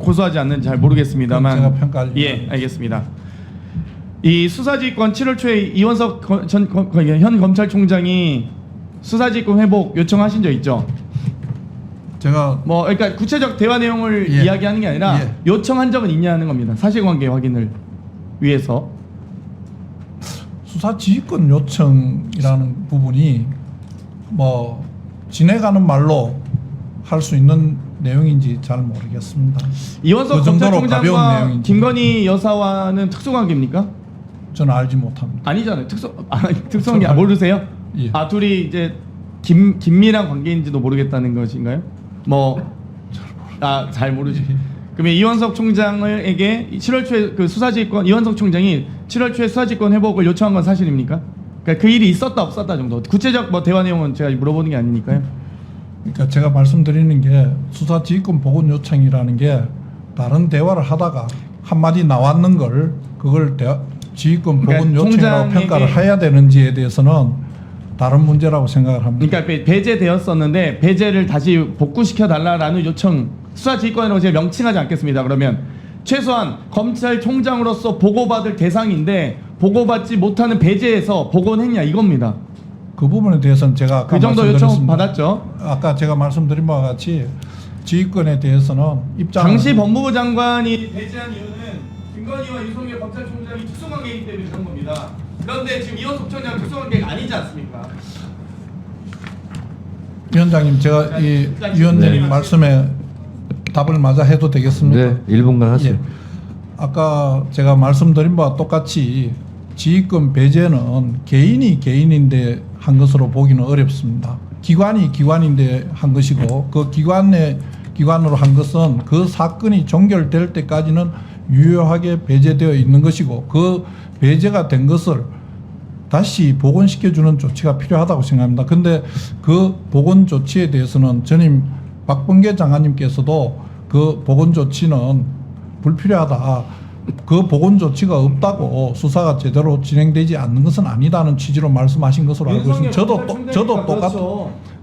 고소하지 않는지 잘 모르겠습니다만. 제가 평가할. 예, 알겠습니다. 이 수사지휘권 7월 초에 이원석 현 검찰총장이 수사지휘권 회복 요청하신 적 있죠? 제가 뭐 그러니까 구체적 대화 내용을 예. 이야기하는 게 아니라 예. 요청한 적은 있냐는 겁니다. 사실관계 확인을 위해서. 수사지휘권 요청이라는 부분이 뭐 지내가는 말로 할 수 있는 내용인지 잘 모르겠습니다. 이원석 그 정도로 가벼운 검찰총장과 내용인지. 김건희 여사와는 특수관계입니까? 저는 알지 못합니다. 아니잖아요. 특수관계 모르세요? 예. 아 둘이 이제 긴밀한 관계인지도 모르겠다는 것인가요? 잘 모르지. 그러면 이원석 총장에게 7월 초에 그 수사지휘권 이원석 총장이 7월 초에 수사지휘권 회복을 요청한 건 사실입니까? 그러니까 그 일이 있었다 없었다 정도. 구체적 뭐 대화 내용은 제가 물어보는 게 아니니까요. 그러니까 제가 말씀드리는 게 수사지휘권 복원 요청이라는 게 다른 대화를 하다가 한마디 나왔는 걸 그걸 지휘권 복원 그러니까 요청이라고 평가를 해야 되는지에 대해서는 다른 문제라고 생각을 합니다. 그러니까 배제되었었는데 배제를 다시 복구시켜 달라라는 요청 수사지휘권이라고 제가 명칭하지 않겠습니다. 그러면 최소한 검찰총장으로서 보고받을 대상인데 보고받지 못하는 배제해서 복원했냐 이겁니다. 그 부분에 대해서는 제가 아까 그 정도 요청 말씀드렸습니다. 받았죠. 아까 제가 말씀드린 바와 같이 지휘권에 대해서는 입장 당시 법무부 장관이 배제한 이유는 김건희와 윤석열 검찰총장이 특수관계이기 때문에 그런 겁니다. 그런데 지금 이원석 총장 특수관계가 아니지 않습니까? 위원장님 제가 이 위원님 말씀에 답을 마저 해도 되겠습니까? 네, 1분간 하세요. 예. 아까 제가 말씀드린 바와 똑같이 지휘권 배제는 개인이 개인인데 한 것으로 보기는 어렵습니다. 기관이 기관인데 한 것이고 그 기관으로 한 것은 그 사건이 종결될 때까지는 유효하게 배제되어 있는 것이고 그 배제가 된 것을 다시 복원시켜주는 조치가 필요하다고 생각합니다. 근데 그 복원 조치에 대해서는 전임 박범계 장관님께서도 그 복원 조치는 불필요하다. 그 복원 조치가 없다고 수사가 제대로 진행되지 않는 것은 아니다는 취지로 말씀하신 것으로 알고 있습니다. 저도 똑같은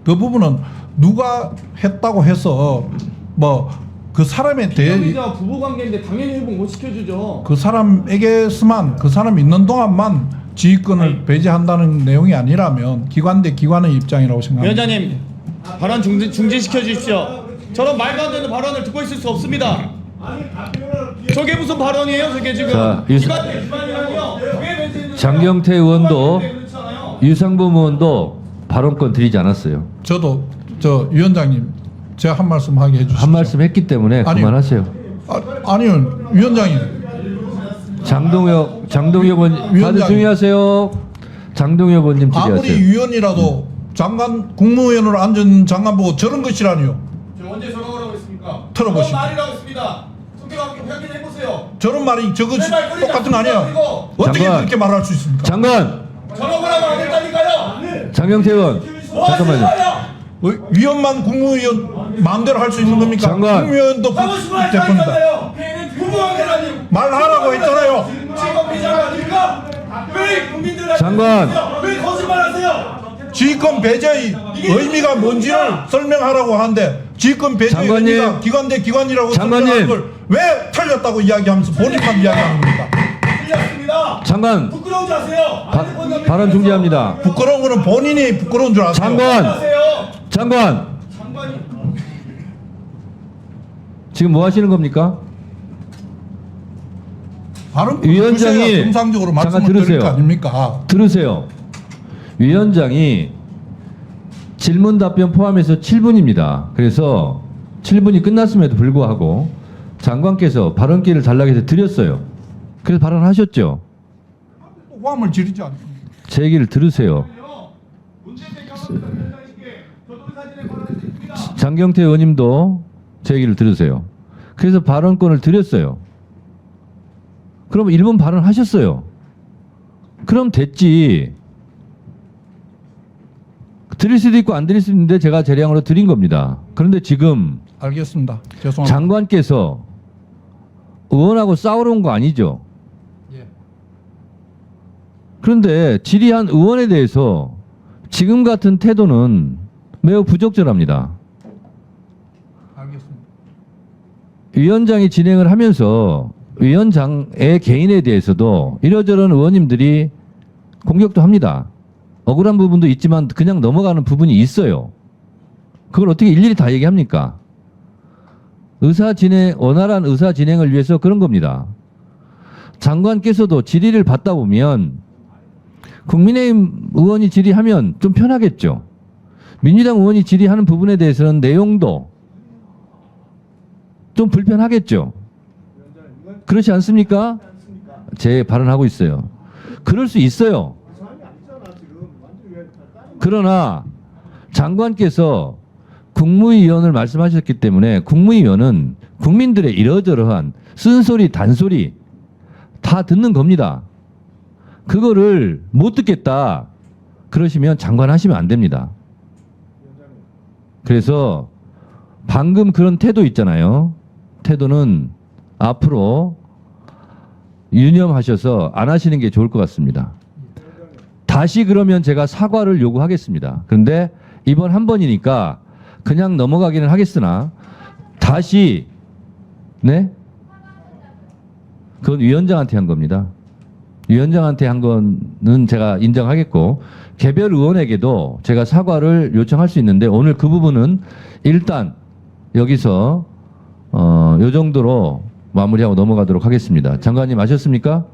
그 부분은 누가 했다고 해서 뭐 그 사람에 대해 피고자 부부 관계인데 당연히 회복 못 시켜주죠. 그 사람에게서만 그 사람 있는 동안만 지휘권을 배제한다는 내용이 아니라면 기관 대 기관의 입장이라고 생각합니다. 위원장님 발언 중지시켜 주십시오. 저런 말도 안 되는 발언을 듣고 있을 수 없습니다. 저게 무슨 발언이에요? 저게 지금 자, 기관 대 기관이라뇨? 왜 배제했는지 장경태 의원도 그렇잖아요. 유상범 의원도 발언권 드리지 않았어요. 저도 위원장님 제가 한 말씀 하게 해주시죠. 한 말씀 했기 때문에 아니요. 그만하세요. 아니요 위원장님 장동혁 의원 다들 위원장님. 조용히 하세요. 장동혁 의원님 아무리 질의하세요. 위원이라도 장관 국무위원으로 앉은 장관 보고 저런 것이라니요. 저 언제 저런 거라고 했습니까? 들어보시죠. 저런 말이라고 했습니다. 성격하게 확인해 보세요. 저런 말이 저거 제발 그러지 똑같은 거 아니야? 않습니다, 어떻게 장관. 그렇게 말할 수 있습니까? 장관 저런 거라고 안 했다니까요. 장경태 의원 잠깐만요. 위원만 국무위원 마음대로 할 수 있는 겁니까? 장관. 국무위원도 하고 싶은 말 대표입니다. 하니까요. 부부관계라니. 말하라고 했잖아요. 지금 비자가 아닙니까? 왜 국민들한테 장관. 왜 거짓말하세요? 지휘권 배제의 의미가 뭔지를 설명하라고 하는데 지휘권 배제의 장관님. 의미가 기관 대 기관이라고 장관님. 설명하는 걸 왜 틀렸다고 이야기하면서 본인만 이야기하는 겁니까? 틀렸습니다. 장관 부끄러우지 마세요. 발언 중지합니다. 부끄러운 거는 본인이 부끄러운 줄 아세요? 장관 장관이 지금 뭐 하시는 겁니까? 발언 위원장이 정상적으로 잠깐 말씀을 드릴 들으세요. 거 아닙니까? 들으세요. 위원장이 질문 답변 포함해서 7분입니다. 그래서 7분이 끝났음에도 불구하고 장관께서 발언 기회를 달라고 해서 드렸어요. 그래서 발언하셨죠. 호함을 지르지 않습니다. 제 얘기를 들으세요. 장경태 의원님도 제 얘기를 들으세요. 그래서 발언권을 드렸어요. 그럼 1분 발언하셨어요. 그럼 됐지. 드릴 수도 있고 안 드릴 수도 있는데 제가 재량으로 드린 겁니다. 그런데 지금 알겠습니다. 죄송합니다. 장관께서 의원하고 싸우러 온 거 아니죠? 예. 그런데 질의한 의원에 대해서 지금 같은 태도는 매우 부적절합니다. 알겠습니다. 위원장이 진행을 하면서 위원장의 개인에 대해서도 이러저런 의원님들이 공격도 합니다. 억울한 부분도 있지만 그냥 넘어가는 부분이 있어요. 그걸 어떻게 일일이 다 얘기합니까? 원활한 의사 진행을 위해서 그런 겁니다. 장관께서도 질의를 받다 보면 국민의힘 의원이 질의하면 좀 편하겠죠. 민주당 의원이 질의하는 부분에 대해서는 내용도 좀 불편하겠죠. 그렇지 않습니까? 제 발언하고 있어요. 그럴 수 있어요. 그러나 장관께서 국무위원을 말씀하셨기 때문에 국무위원은 국민들의 이러저러한 쓴소리, 단소리 다 듣는 겁니다. 그거를 못 듣겠다 그러시면 장관 하시면 안 됩니다. 그래서 방금 그런 태도 있잖아요. 태도는 앞으로 유념하셔서 안 하시는 게 좋을 것 같습니다. 다시 그러면 제가 사과를 요구하겠습니다. 그런데 이번 한 번이니까 그냥 넘어가기는 하겠으나 다시 네? 그건 위원장한테 한 겁니다. 위원장한테 한 거는 제가 인정하겠고 개별 의원에게도 제가 사과를 요청할 수 있는데 오늘 그 부분은 일단 여기서 요 정도로 마무리하고 넘어가도록 하겠습니다. 장관님 아셨습니까?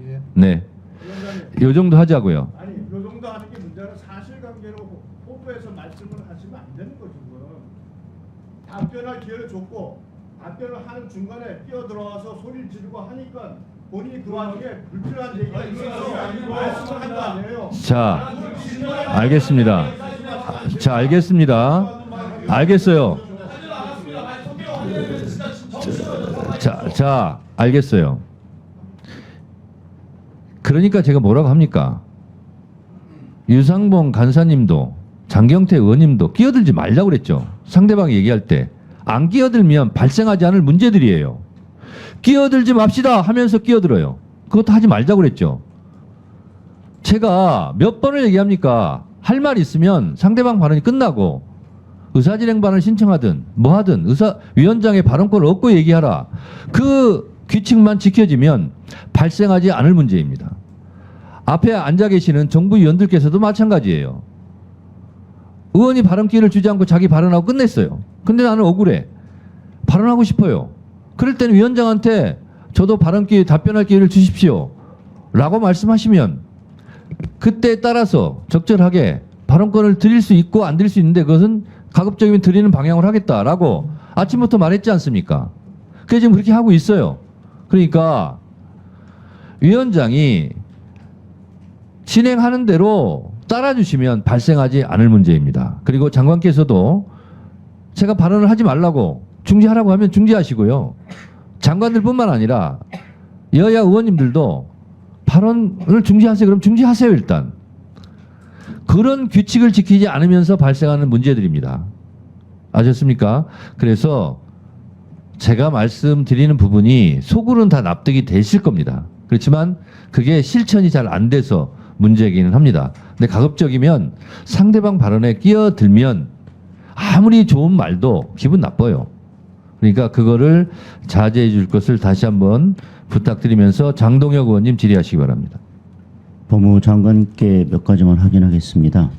예. 네. 요 정도 하자고요. 아니, 요 정도 하는 게 문제는 사실관계로 호도해서 말씀을 하시면 안 되는 거죠. 그거는. 답변할 기회를 줬고 답변을 하는 중간에 뛰어들어와서 소리를 지르고 하니까 본인이 그 와중에 불필요한 얘기가 있어서 말씀을 한 거 아니에요. 자, 알겠습니다. 자, 알겠습니다. 알겠어요. 자, 알겠어요. 그러니까 제가 뭐라고 합니까? 유상봉 간사님도 장경태 의원님도 끼어들지 말라고 그랬죠. 상대방이 얘기할 때. 안 끼어들면 발생하지 않을 문제들이에요. 끼어들지 맙시다 하면서 끼어들어요. 그것도 하지 말자고 그랬죠. 제가 몇 번을 얘기합니까? 할 말 있으면 상대방 발언이 끝나고 의사진행 발언을 신청하든 뭐 하든 위원장의 발언권을 얻고 얘기하라. 그 규칙만 지켜지면 발생하지 않을 문제입니다. 앞에 앉아 계시는 정부 위원들께서도 마찬가지예요. 의원이 발언 기회를 주지 않고 자기 발언하고 끝냈어요. 근데 나는 억울해. 발언하고 싶어요. 그럴 때는 위원장한테 저도 발언 기회, 답변할 기회를 주십시오. 라고 말씀하시면 그때에 따라서 적절하게 발언권을 드릴 수 있고 안 드릴 수 있는데 그것은 가급적이면 드리는 방향으로 하겠다라고 아침부터 말했지 않습니까? 그게 지금 그렇게 하고 있어요. 그러니까 위원장이 진행하는 대로 따라주시면 발생하지 않을 문제입니다. 그리고 장관께서도 제가 발언을 하지 말라고 중지하라고 하면 중지하시고요. 장관들뿐만 아니라 여야 의원님들도 발언을 중지하세요. 그럼 중지하세요 일단. 그런 규칙을 지키지 않으면서 발생하는 문제들입니다. 아셨습니까? 그래서 제가 말씀드리는 부분이 속으로는 다 납득이 되실 겁니다. 그렇지만 그게 실천이 잘 안 돼서 문제이기는 합니다. 근데 가급적이면 상대방 발언에 끼어들면 아무리 좋은 말도 기분 나빠요. 그러니까 그거를 자제해 줄 것을 다시 한번 부탁드리면서 장동혁 의원님 질의하시기 바랍니다. 법무부 장관께 몇 가지만 확인하겠습니다.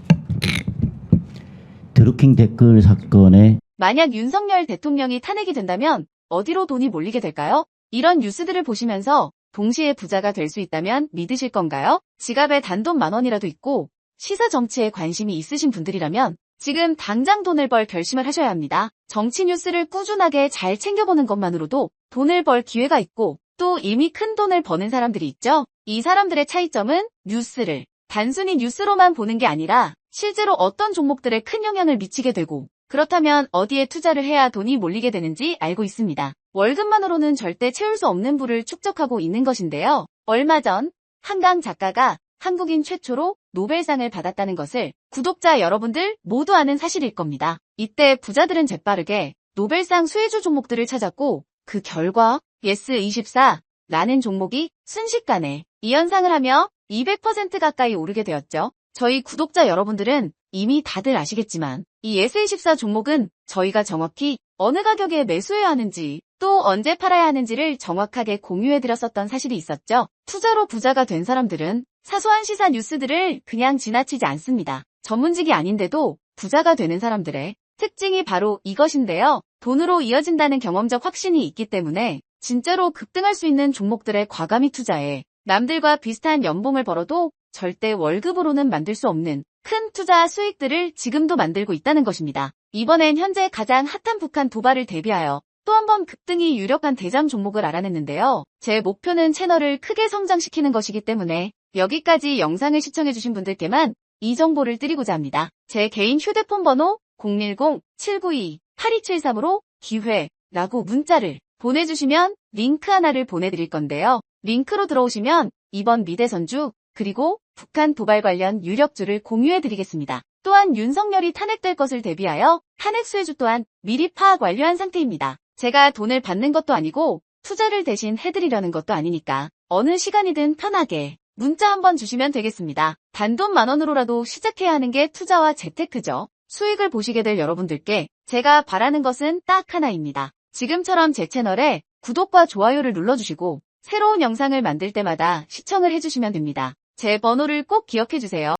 드루킹 댓글 사건에 만약 윤석열 대통령이 탄핵이 된다면 어디로 돈이 몰리게 될까요? 이런 뉴스들을 보시면서 동시에 부자가 될 수 있다면 믿으실 건가요? 지갑에 단돈 10,000원이라도 있고 시사 정치에 관심이 있으신 분들이라면 지금 당장 돈을 벌 결심을 하셔야 합니다. 정치 뉴스를 꾸준하게 잘 챙겨보는 것만으로도 돈을 벌 기회가 있고 또 이미 큰 돈을 버는 사람들이 있죠. 이 사람들의 차이점은 뉴스를 단순히 뉴스로만 보는 게 아니라 실제로 어떤 종목들에 큰 영향을 미치게 되고 그렇다면 어디에 투자를 해야 돈이 몰리게 되는지 알고 있습니다. 월급만으로는 절대 채울 수 없는 부를 축적하고 있는 것인데요. 얼마 전 한강 작가가 한국인 최초로 노벨상을 받았다는 것을 구독자 여러분들 모두 아는 사실일 겁니다. 이때 부자들은 재빠르게 노벨상 수혜주 종목들을 찾았고 그 결과 예스24라는 종목이 순식간에 이연상을 하며 200% 가까이 오르게 되었죠. 저희 구독자 여러분들은 이미 다들 아시겠지만 이 S24 종목은 저희가 정확히 어느 가격에 매수해야 하는지 또 언제 팔아야 하는지를 정확하게 공유해드렸었던 사실이 있었죠. 투자로 부자가 된 사람들은 사소한 시사 뉴스들을 그냥 지나치지 않습니다. 전문직이 아닌데도 부자가 되는 사람들의 특징이 바로 이것인데요. 돈으로 이어진다는 경험적 확신이 있기 때문에 진짜로 급등할 수 있는 종목들에 과감히 투자해 남들과 비슷한 연봉을 벌어도 절대 월급으로는 만들 수 없는 큰 투자 수익들을 지금도 만들고 있다는 것입니다. 이번엔 현재 가장 핫한 북한 도발을 대비하여 또 한 번 급등이 유력한 대장 종목을 알아냈는데요. 제 목표는 채널을 크게 성장시키는 것이기 때문에 여기까지 영상을 시청해주신 분들께만 이 정보를 드리고자 합니다. 제 개인 휴대폰 번호 010-792-8273으로 기회라고 문자를 보내주시면 링크 하나를 보내드릴 건데요. 링크로 들어오시면 이번 미대선주 그리고 북한 도발 관련 유력주를 공유해드리겠습니다. 또한 윤석열이 탄핵될 것을 대비하여 탄핵 수혜주 또한 미리 파악 완료한 상태입니다. 제가 돈을 받는 것도 아니고 투자를 대신 해드리려는 것도 아니니까 어느 시간이든 편하게 문자 한번 주시면 되겠습니다. 단돈 10,000원으로라도 시작해야 하는 게 투자와 재테크죠. 수익을 보시게 될 여러분들께 제가 바라는 것은 딱 하나입니다. 지금처럼 제 채널에 구독과 좋아요를 눌러주시고 새로운 영상을 만들 때마다 시청을 해주시면 됩니다. 제 번호를 꼭 기억해주세요.